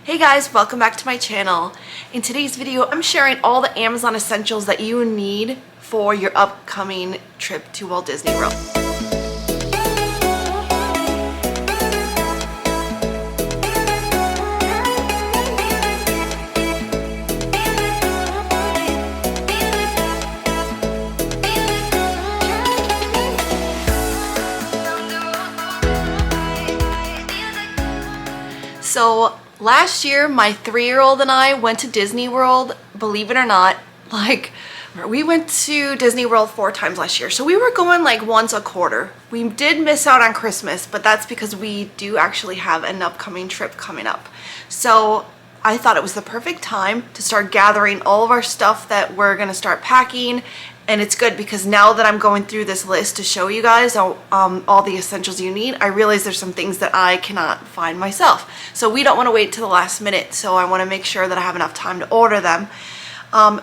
Hey guys, welcome back to my channel. In today's video, I'm sharing all the Amazon essentials that you need for your upcoming trip to Walt Disney World. So last year, my 3-year-old and I went to Disney World. Believe it or not, we went to Disney World 4 times last year. So we were going like once a quarter. We did miss out on Christmas, but that's because we do actually have an upcoming trip coming up. So I thought it was the perfect time to start gathering all of our stuff that we're gonna start packing. And it's good because now that I'm going through this list to show you guys all the essentials you need, I realize there's some things that I cannot find myself. So we don't want to wait to the last minute. So I want to make sure that I have enough time to order them.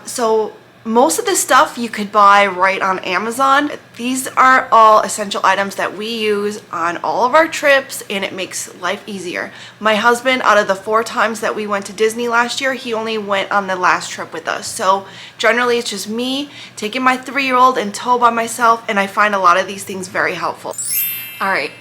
So most of this stuff you could buy right on Amazon. These are all essential items that we use on all of our trips, and it makes life easier. My husband, out of the 4 times that we went to Disney last year, he only went on the last trip with us. So generally it's just me taking my 3-year-old in tow by myself, and I find a lot of these things very helpful. All right,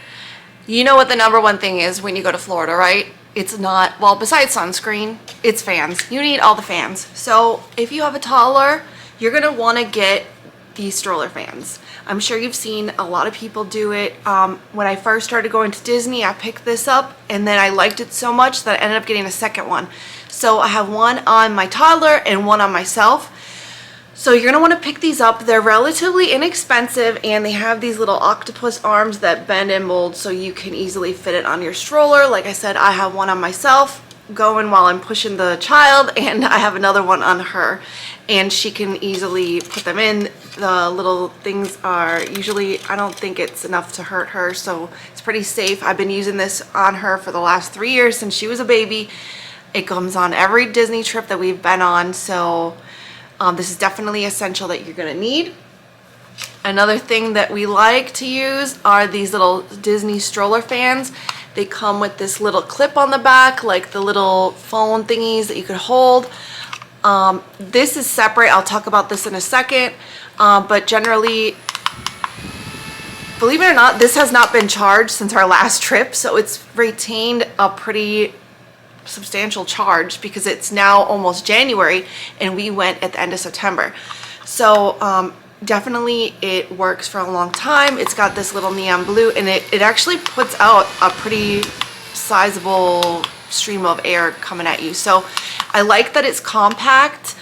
you know what the number one thing is when you go to Florida, right? It's not, well, besides sunscreen, it's fans. You need all the fans. So if you have a toddler, you're gonna wanna get these stroller fans. I'm sure you've seen a lot of people do it. When I first started going to Disney, I picked this up and then I liked it so much that I ended up getting a second one. So I have one on my toddler and one on myself. So you're gonna wanna pick these up. They're relatively inexpensive and they have these little octopus arms that bend and mold so you can easily fit it on your stroller. Like I said, I have one on myself going while I'm pushing the child, and I have another one on her, and she can easily put them in. The little things are usually, I don't think it's enough to hurt her, so it's pretty safe. I've been using this on her for the last 3 years since she was a baby. It comes on every Disney trip that we've been on, so this is definitely essential that you're gonna need. Another thing that we like to use are these little Disney stroller fans. They come with this little clip on the back, like the little phone thingies that you could hold. This is separate. I'll talk about this in a second. But generally, believe it or not, this has not been charged since our last trip. So it's retained a pretty substantial charge because it's now almost January and we went at the end of September. So definitely it works for a long time. It's got this little neon blue and it actually puts out a pretty sizable stream of air coming at you. So I like that it's compact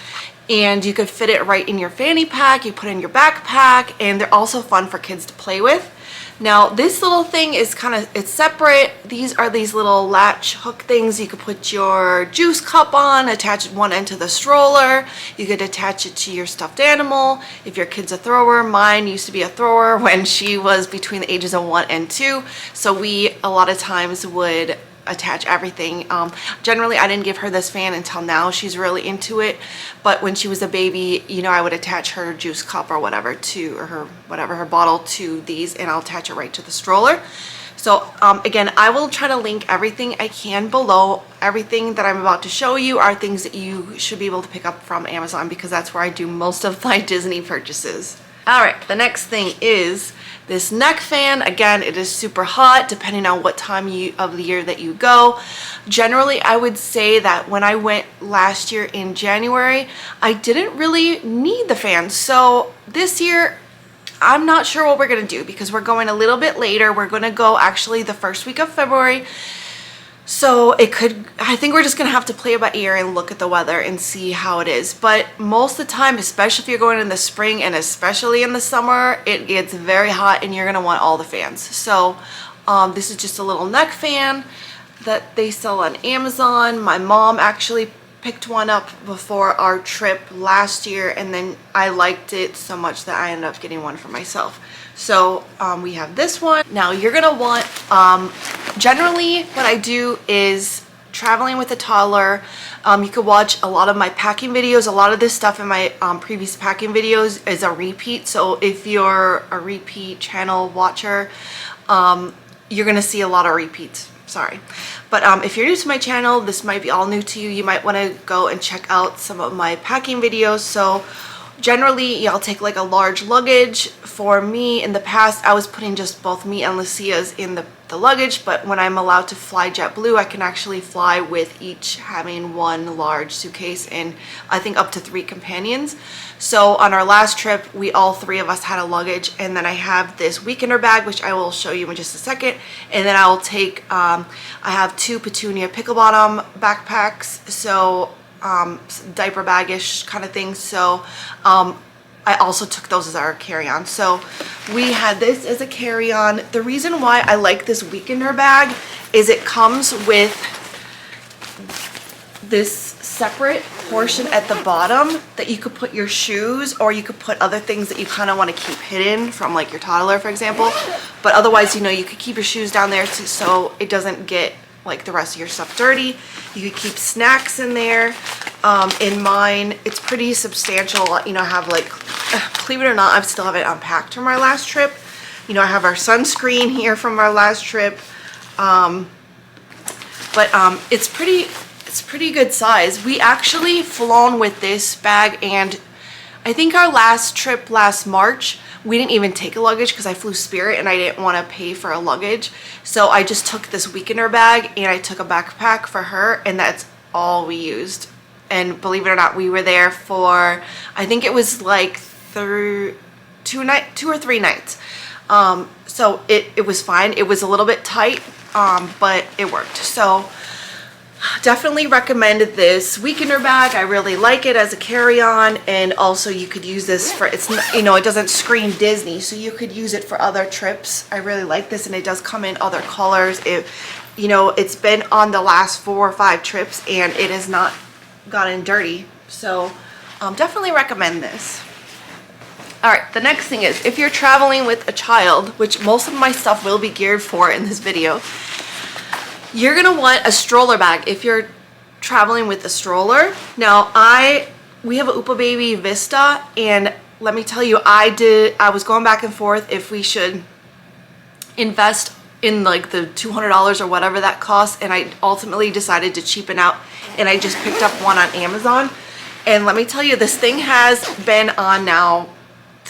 and you could fit it right in your fanny pack, you put it in your backpack, and they're also fun for kids to play with. Now this little thing is it's separate. These are these little latch hook things. You could put your juice cup on, attach one end to the stroller. You could attach it to your stuffed animal. If your kid's a thrower, mine used to be a thrower when she was between the ages of 1 and 2. So we a lot of times would attach everything. Generally I didn't give her this fan until now. She's really into it, but when she was a baby, you know, I would attach her juice cup or whatever to, or her bottle to these, and I'll attach it right to the stroller. So again, I will try to link everything I can below. Everything that I'm about to show you are things that you should be able to pick up from Amazon because that's where I do most of my Disney purchases. All right, the next thing is this neck fan. Again, it is super hot depending on what time of the year that you go. Generally, I would say that when I went last year in January, I didn't really need the fan. So this year, I'm not sure what we're gonna do because we're going a little bit later. We're gonna go actually the first week of February. So I think we're just gonna have to play it by ear and look at the weather and see how it is. But most of the time, especially if you're going in the spring and especially in the summer, it gets very hot and you're gonna want all the fans. So this is just a little neck fan that they sell on Amazon. My mom actually picked one up before our trip last year, and then I liked it so much that I ended up getting one for myself. So we have this one. Now you're gonna want, generally what I do is traveling with a toddler. You could watch a lot of my packing videos. A lot of this stuff in my previous packing videos is a repeat. So if you're a repeat channel watcher, you're gonna see a lot of repeats. sorry. But if you're new to my channel, this might be all new to you. You might want to go and check out some of my packing videos. So generally, y'all take like a large luggage. For me, in the past, I was putting just both me and Lucia's in the luggage, but when I'm allowed to fly JetBlue, I can actually fly with each having one large suitcase and I think up to 3 companions. So on our last trip, we all 3 of us had a luggage, and then I have this weekender bag, which I will show you in just a second, and then I will take, I have 2 Petunia pickle bottom backpacks, so diaper bag-ish kind of thing. So I also took those as our carry-on. So we had this as a carry-on. The reason why I like this weekender bag is it comes with this separate portion at the bottom that you could put your shoes, or you could put other things that you kind of want to keep hidden from, like your toddler, for example. But otherwise, you know, you could keep your shoes down there so it doesn't get like the rest of your stuff dirty. You could keep snacks in there. In mine, it's pretty substantial. You know, I have like, believe it or not, I still have it unpacked from our last trip. You know, I have our sunscreen here from our last trip. It's pretty good size. We actually flown with this bag, and I think our last trip last March, we didn't even take a luggage because I flew Spirit and I didn't want to pay for a luggage. So I just took this weekender bag and I took a backpack for her, and that's all we used. And believe it or not, we were there for, I think it was like 2 or 3 nights. So it was fine. It was a little bit tight, but it worked. So definitely recommend this weekender bag. I really like it as a carry-on, and also you could use this for, it's, you know, it doesn't scream Disney, so you could use it for other trips. I really like this, and it does come in other colors. You know, it's been on the last 4 or 5 trips and it has not gotten dirty. So definitely recommend this. All right, the next thing is, if you're traveling with a child, which most of my stuff will be geared for in this video, you're gonna want a stroller bag if you're traveling with a stroller. Now, we have a Upa Baby Vista, and let me tell you, I was going back and forth if we should invest in like the $200 or whatever that costs, and I ultimately decided to cheapen out, and I just picked up one on Amazon. And let me tell you, this thing has been on now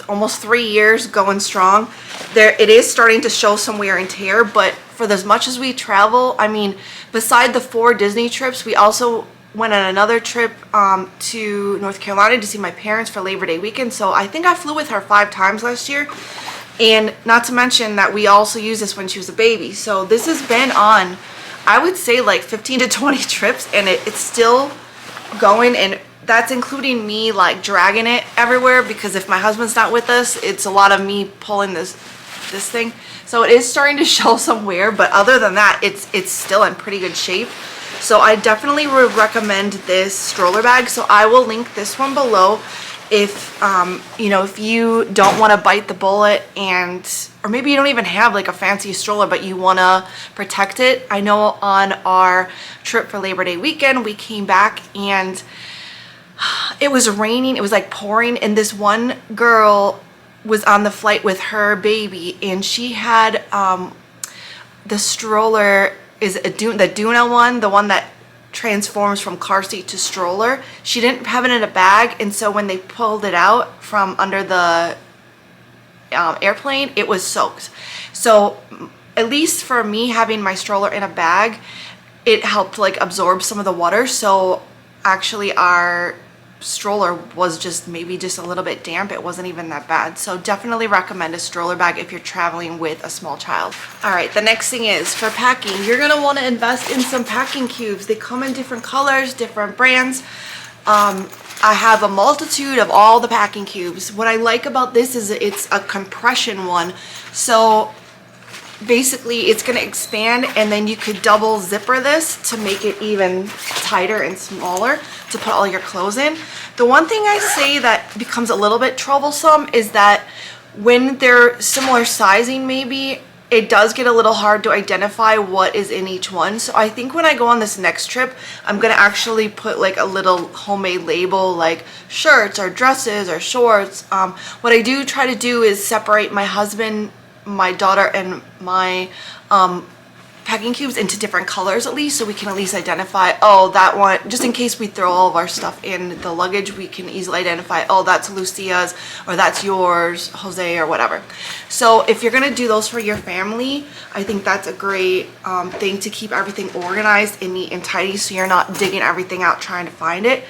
almost 3 years, going strong. It is starting to show some wear and tear, but for as much as we travel, I mean, beside the 4 Disney trips, we also went on another trip to North Carolina to see my parents for Labor Day weekend. So I think I flew with her 5 times last year, and not to mention that we also used this when she was a baby. So this has been on, I would say, like 15 to 20 trips, and it's still going, and that's including me like dragging it everywhere, because if my husband's not with us, it's a lot of me pulling this thing. So it is starting to show some wear, but other than that, it's still in pretty good shape. So I definitely would recommend this stroller bag. So I will link this one below if you know, if you don't want to bite the bullet, or maybe you don't even have like a fancy stroller but you want to protect it. I know on our trip for Labor Day weekend, we came back and it was raining, it was like pouring, and this one girl was on the flight with her baby, and she had the stroller is the Duna one, the one that transforms from car seat to stroller. She didn't have it in a bag, and so when they pulled it out from under the airplane, it was soaked. So at least for me, having my stroller in a bag, it helped like absorb some of the water. So actually our stroller was maybe just a little bit damp. It wasn't even that bad. So definitely recommend a stroller bag if you're traveling with a small child. All right, the next thing is for packing. You're gonna want to invest in some packing cubes. They come in different colors, different brands. I have a multitude of all the packing cubes. What I like about this is it's a compression one. So basically it's going to expand, and then you could double zipper this to make it even tighter and smaller to put all your clothes in. The one thing I say that becomes a little bit troublesome is that when they're similar sizing, maybe it does get a little hard to identify what is in each one. So I think when I go on this next trip, I'm going to actually put like a little homemade label, like shirts or dresses or shorts. What I do try to do is separate my husband, my daughter, and my packing cubes into different colors at least, so we can at least identify, oh, that one, just in case we throw all of our stuff in the luggage, we can easily identify, oh, that's Lucia's, or that's yours, Jose, or whatever. So if you're gonna do those for your family, I think that's a great thing to keep everything organized and neat and tidy, so you're not digging everything out trying to find it.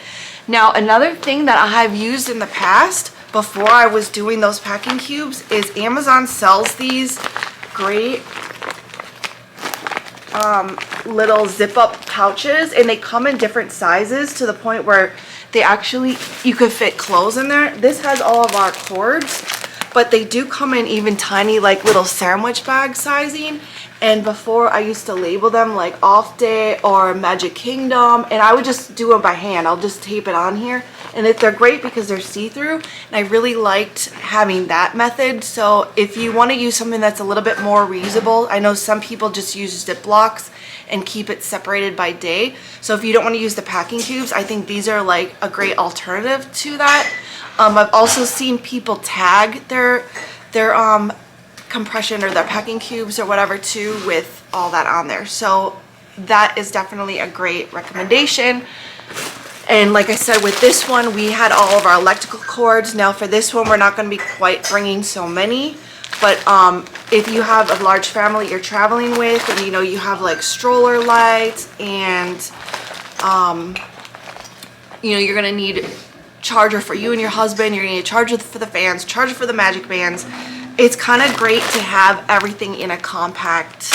Now, another thing that I have used in the past before I was doing those packing cubes is Amazon sells these great little zip up pouches, and they come in different sizes to the point where they actually, you could fit clothes in there. This has all of our cords, but they do come in even tiny, like little sandwich bag sizing. And before, I used to label them like Off Day or Magic Kingdom, and I would just do them by hand. I'll just tape it on here, and they're great because they're see-through, and I really liked having that method. So if you want to use something that's a little bit more reusable, I know some people just use Ziplocs and keep it separated by day. So if you don't want to use the packing cubes, I think these are like a great alternative to that. I've also seen people tag their compression or their packing cubes or whatever too with all that on there. So that is definitely a great recommendation. And like I said, with this one, we had all of our electrical cords. Now for this one, we're not going to be quite bringing so many, but if you have a large family you're traveling with, and you know, you have like stroller lights, and you know, you're going to need charger for you and your husband, you're going to need a charger for the fans, charger for the magic bands. It's kind of great to have everything in a compact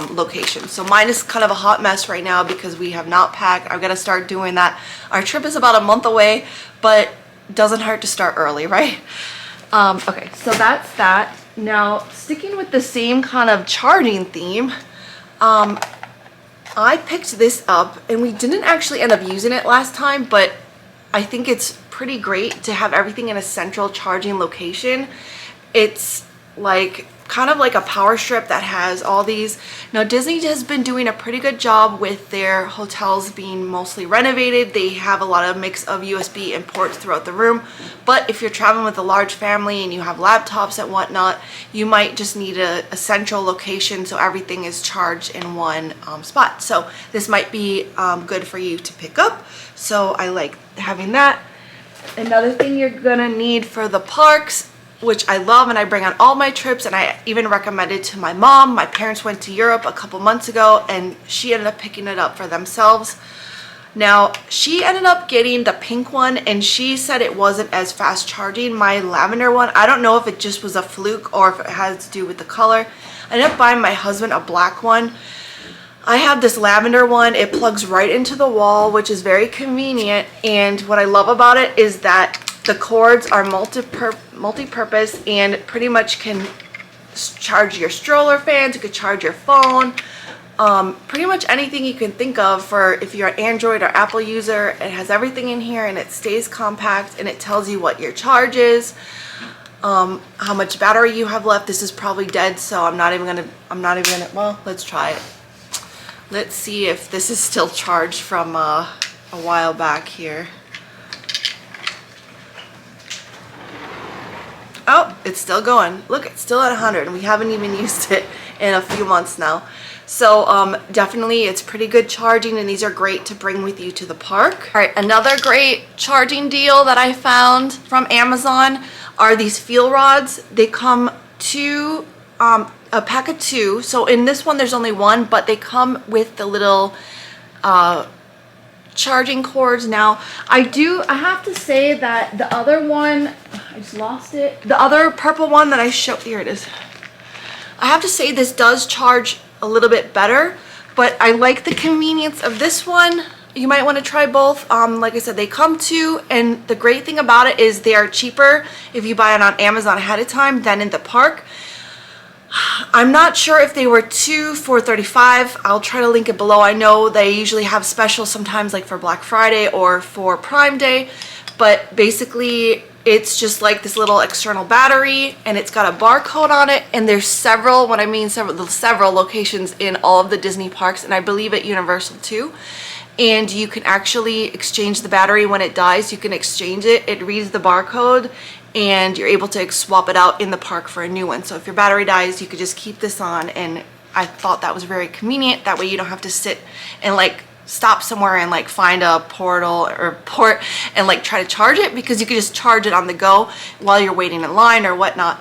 location. So mine is kind of a hot mess right now because we have not packed. I've got to start doing that. Our trip is about a month away, but it doesn't hurt to start early, right? Okay, so that's that. Now, sticking with the same kind of charging theme, I picked this up, and we didn't actually end up using it last time, but I think it's pretty great to have everything in a central charging location. It's like kind of like a power strip that has all these. Now Disney has been doing a pretty good job with their hotels being mostly renovated. They have a lot of mix of USB and ports throughout the room, but if you're traveling with a large family and you have laptops and whatnot, you might just need a central location so everything is charged in one spot. So this might be good for you to pick up. So I like having that. Another thing you're gonna need for the parks, which I love and I bring on all my trips, and I even recommend it to my mom. My parents went to Europe a couple months ago, and she ended up picking it up for themselves. Now, she ended up getting the pink one, and she said it wasn't as fast charging. My lavender one, I don't know if it just was a fluke or if it has to do with the color. I ended up buying my husband a black one. I have this lavender one. It plugs right into the wall, which is very convenient, and what I love about it is that the cords are multi-purpose and pretty much can charge your stroller fans, you could charge your phone, pretty much anything you can think of for if you're an Android or Apple user. It has everything in here, and it stays compact, and it tells you what your charge is, how much battery you have left. This is probably dead, so I'm not even gonna, well, let's try it. Let's see if this is still charged from a while back here. Oh, it's still going. Look, it's still at 100, and we haven't even used it in a few months now. So definitely it's pretty good charging, and these are great to bring with you to the park. All right, another great charging deal that I found from Amazon are these fuel rods. They come to a pack of 2. So in this one there's only 1, but they come with the little charging cords. Now I have to say that the other one, I just lost it, the other purple one that I showed, here it is, I have to say this does charge a little bit better, but I like the convenience of this one. You might want to try both. Like I said, they come 2, and the great thing about it is they are cheaper if you buy it on Amazon ahead of time than in the park. I'm not sure if they were 2 for $35. I'll try to link it below. I know they usually have specials sometimes, like for Black Friday or for Prime Day, but basically it's just like this little external battery, and it's got a barcode on it, and there's several, when I mean several locations in all of the Disney parks, and I believe at Universal too. And you can actually exchange the battery when it dies. You can exchange it. It reads the barcode, and you're able to swap it out in the park for a new one. So if your battery dies, you could just keep this on, and I thought that was very convenient. That way you don't have to sit and like stop somewhere and like find a portal or port and like try to charge it, because you can just charge it on the go while you're waiting in line or whatnot.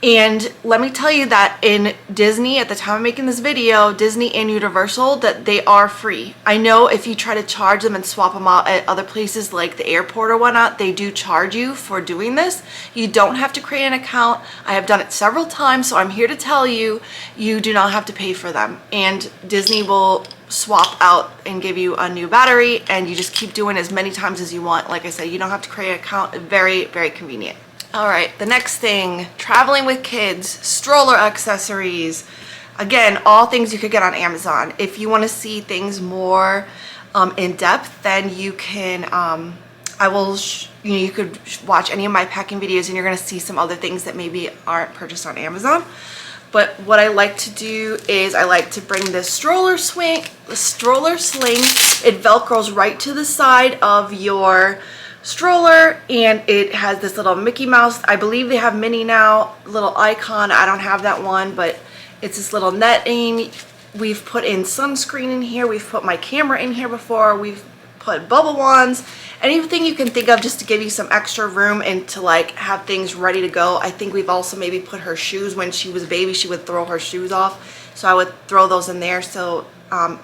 And let me tell you that in Disney, at the time of making this video, Disney and Universal, that they are free. I know if you try to charge them and swap them out at other places like the airport or whatnot, they do charge you for doing this. You don't have to create an account. I have done it several times, so I'm here to tell you, you do not have to pay for them. And Disney will swap out and give you a new battery, and you just keep doing as many times as you want. Like I said, you don't have to create an account. Very, very convenient. All right, the next thing, traveling with kids, stroller accessories. Again, all things you could get on Amazon. If you want to see things more in depth, then you can, you could watch any of my packing videos and you're going to see some other things that maybe aren't purchased on Amazon. But what I like to do is I like to bring this stroller sling. It Velcros right to the side of your stroller, and it has this little Mickey Mouse. I believe they have Minnie now, little icon. I don't have that one, but it's this little netting. We've put in sunscreen in here. We've put my camera in here before. We've put bubble wands, anything you can think of just to give you some extra room and to like have things ready to go. I think we've also maybe put her shoes. When she was a baby, she would throw her shoes off, so I would throw those in there, so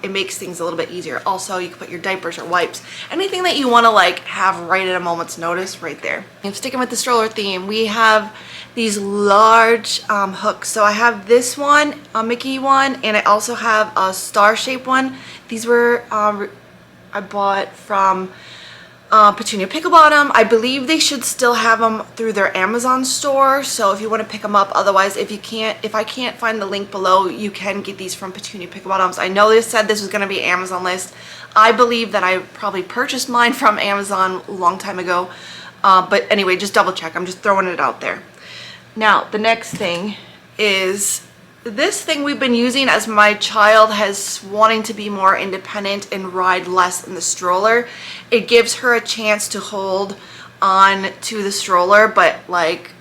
it makes things a little bit easier. Also, you can put your diapers or wipes, anything that you want to like have right at a moment's notice right there. And sticking with the stroller theme, we have these large hooks. So I have this one, a Mickey one, and I also have a star-shaped one. These were I bought from Petunia Pickle Bottom. I believe they should still have them through their Amazon store, so if you want to pick them up. Otherwise, if I can't find the link below, you can get these from Petunia Pickle Bottoms. I know they said this was going to be Amazon list. I believe that I probably purchased mine from Amazon a long time ago, but anyway, just double check. I'm just throwing it out there. Now, the next thing is this thing we've been using as my child has wanting to be more independent and ride less in the stroller. It gives her a chance to hold on to the stroller, but like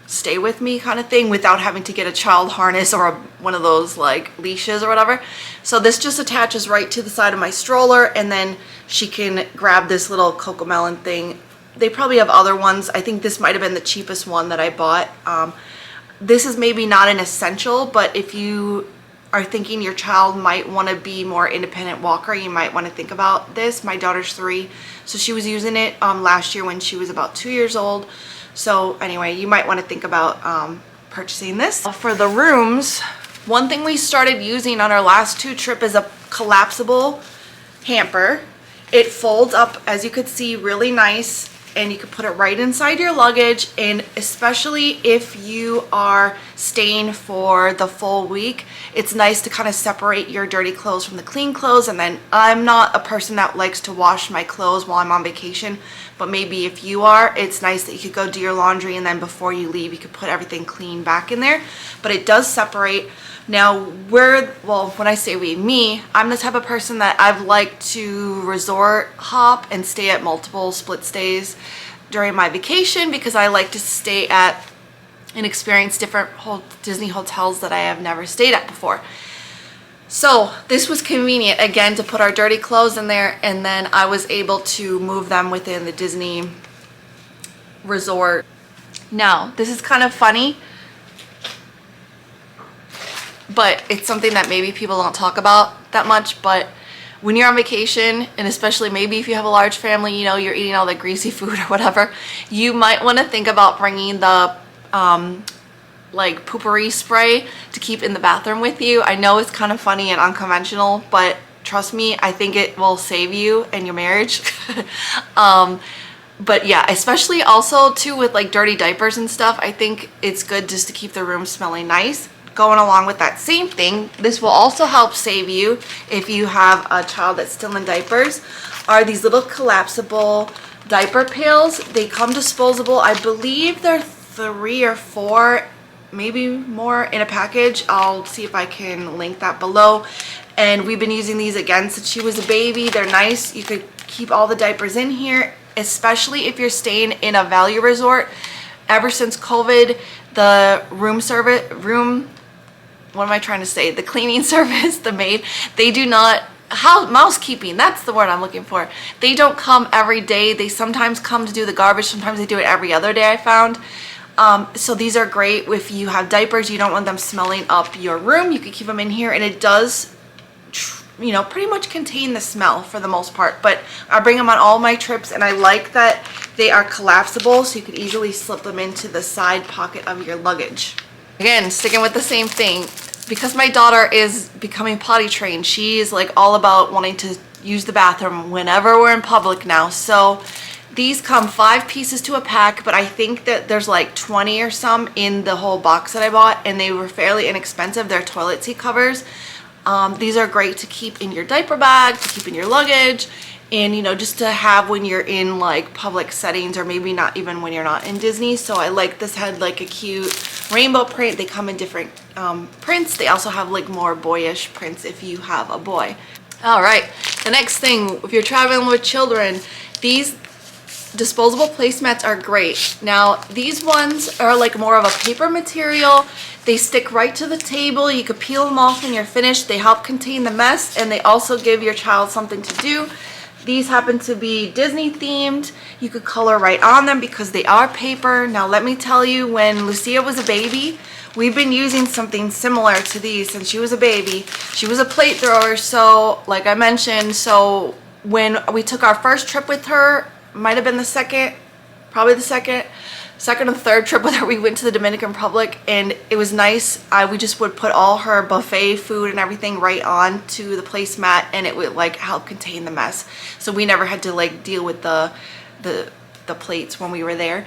stay with me kind of thing, without having to get a child harness or one of those like leashes or whatever. So this just attaches right to the side of my stroller, and then she can grab this little Cocomelon thing. They probably have other ones. I think this might have been the cheapest one that I bought. This is maybe not an essential, but if you are thinking your child might want to be more independent walker, you might want to think about this. My daughter's 3, so she was using it last year when she was about 2 years old. So anyway, you might want to think about purchasing this. For the rooms, one thing we started using on our last 2 trips is a collapsible hamper. It folds up, as you could see, really nice, and you can put it right inside your luggage. And especially if you are staying for the full week, it's nice to kind of separate your dirty clothes from the clean clothes. And then I'm not a person that likes to wash my clothes while I'm on vacation, but maybe if you are, it's nice that you could go do your laundry and then before you leave you could put everything clean back in there. But it does separate. Now, when I say me, I'm the type of person that I've liked to resort hop and stay at multiple split stays during my vacation, because I like to stay at and experience different Disney hotels that I have never stayed at before. So this was convenient, again, to put our dirty clothes in there, and then I was able to move them within the Disney resort. Now, this is kind of funny, but it's something that maybe people don't talk about that much. But when you're on vacation, and especially maybe if you have a large family, you know, you're eating all the greasy food or whatever, you might want to think about bringing the like poopery spray to keep in the bathroom with you. I know it's kind of funny and unconventional, but trust me, I think it will save you and your marriage. But yeah, especially also too with like dirty diapers and stuff, I think it's good just to keep the room smelling nice. Going along with that same thing, this will also help save you if you have a child that's still in diapers, are these little collapsible diaper pails. They come disposable. I believe they're 3 or 4, maybe more in a package. I'll see if I can link that below. And we've been using these again since she was a baby. They're nice. You could keep all the diapers in here, especially if you're staying in a value resort. Ever since COVID, the room what am I trying to say? The cleaning service, the maid, they do not, mousekeeping, that's the word I'm looking for. They don't come every day. They sometimes come to do the garbage. Sometimes they do it every other day, I found. So these are great if you have diapers, you don't want them smelling up your room. You can keep them in here, and it does, you know, pretty much contain the smell for the most part. But I bring them on all my trips, and I like that they are collapsible, so you could easily slip them into the side pocket of your luggage. Again, sticking with the same thing, because my daughter is becoming potty trained, she is like all about wanting to use the bathroom whenever we're in public now. So these come 5 pieces to a pack, but I think that there's like 20 or some in the whole box that I bought, and they were fairly inexpensive. They're toilet seat covers. These are great to keep in your diaper bag, to keep in your luggage, and you know, just to have when you're in like public settings, or maybe not even when you're not in Disney. So I like this, had like a cute rainbow print. They come in different prints. They also have like more boyish prints if you have a boy. All right, the next thing, if you're traveling with children, these disposable placemats are great. Now these ones are like more of a paper material. They stick right to the table. You could peel them off when you're finished. They help contain the mess, and they also give your child something to do. These happen to be Disney themed. You could color right on them because they are paper. Now let me tell you, when Lucia was a baby, we've been using something similar to these since she was a baby. She was a plate thrower, so like I mentioned, so when we took our first trip with her, might have been the second, probably the second or third trip with her, we went to the Dominican Republic, and it was nice. We just would put all her buffet food and everything right on to the placemat, and it would like help contain the mess. So we never had to like deal with the plates when we were there.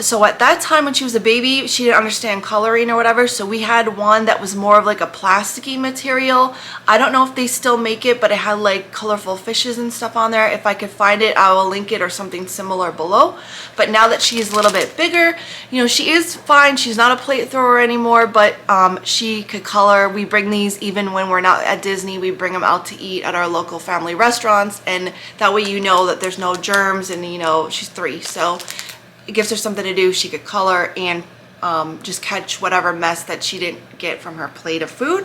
So at that time when she was a baby, she didn't understand coloring or whatever, so we had one that was more of like a plasticky material. I don't know if they still make it, but it had like colorful fishes and stuff on there. If I could find it, I will link it or something similar below. But now that she's a little bit bigger, you know, she is fine. She's not a plate thrower anymore, but she could color. We bring these even when we're not at Disney. We bring them out to eat at our local family restaurants, and that way you know that there's no germs, and you know, she's 3, so it gives her something to do. She could color and just catch whatever mess that she didn't get from her plate of food.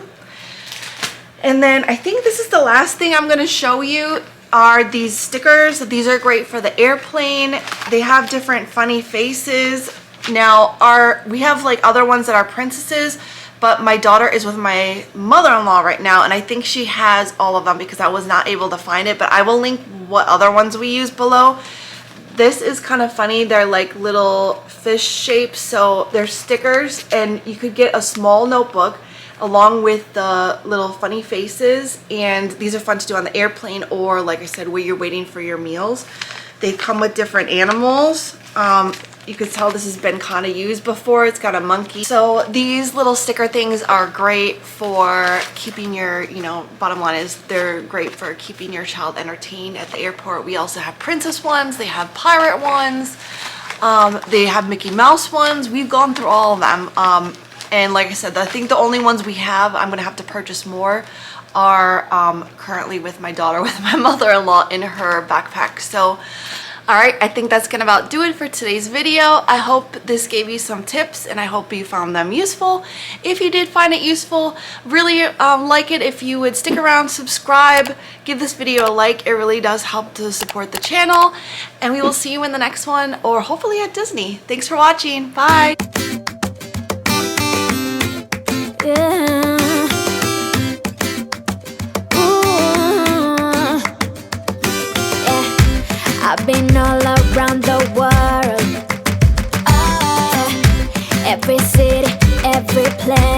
And then I think this is the last thing I'm going to show you are these stickers. These are great for the airplane. They have different funny faces. Now we have like other ones that are princesses, but my daughter is with my mother-in-law right now, and I think she has all of them because I was not able to find it, but I will link what other ones we use below. This is kind of funny. They're like little fish shapes, so they're stickers, and you could get a small notebook along with the little funny faces, and these are fun to do on the airplane, or like I said, where you're waiting for your meals. They come with different animals. You could tell this has been kind of used before. It's got a monkey. So these little sticker things are great for keeping your, you know, bottom line is they're great for keeping your child entertained at the airport. We also have princess ones. They have pirate ones. They have Mickey Mouse ones. We've gone through all of them. And like I said, I think the only ones we have, I'm going to have to purchase more, are currently with my daughter, with my mother-in-law in her backpack. So alright, I think that's gonna about do it for today's video. I hope this gave you some tips, and I hope you found them useful. If you did find it useful, really like it if you would stick around, subscribe, give this video a like. It really does help to support the channel, and we will see you in the next one, or hopefully at Disney. Thanks for watching. Bye! I've been all around the world, every city, every place.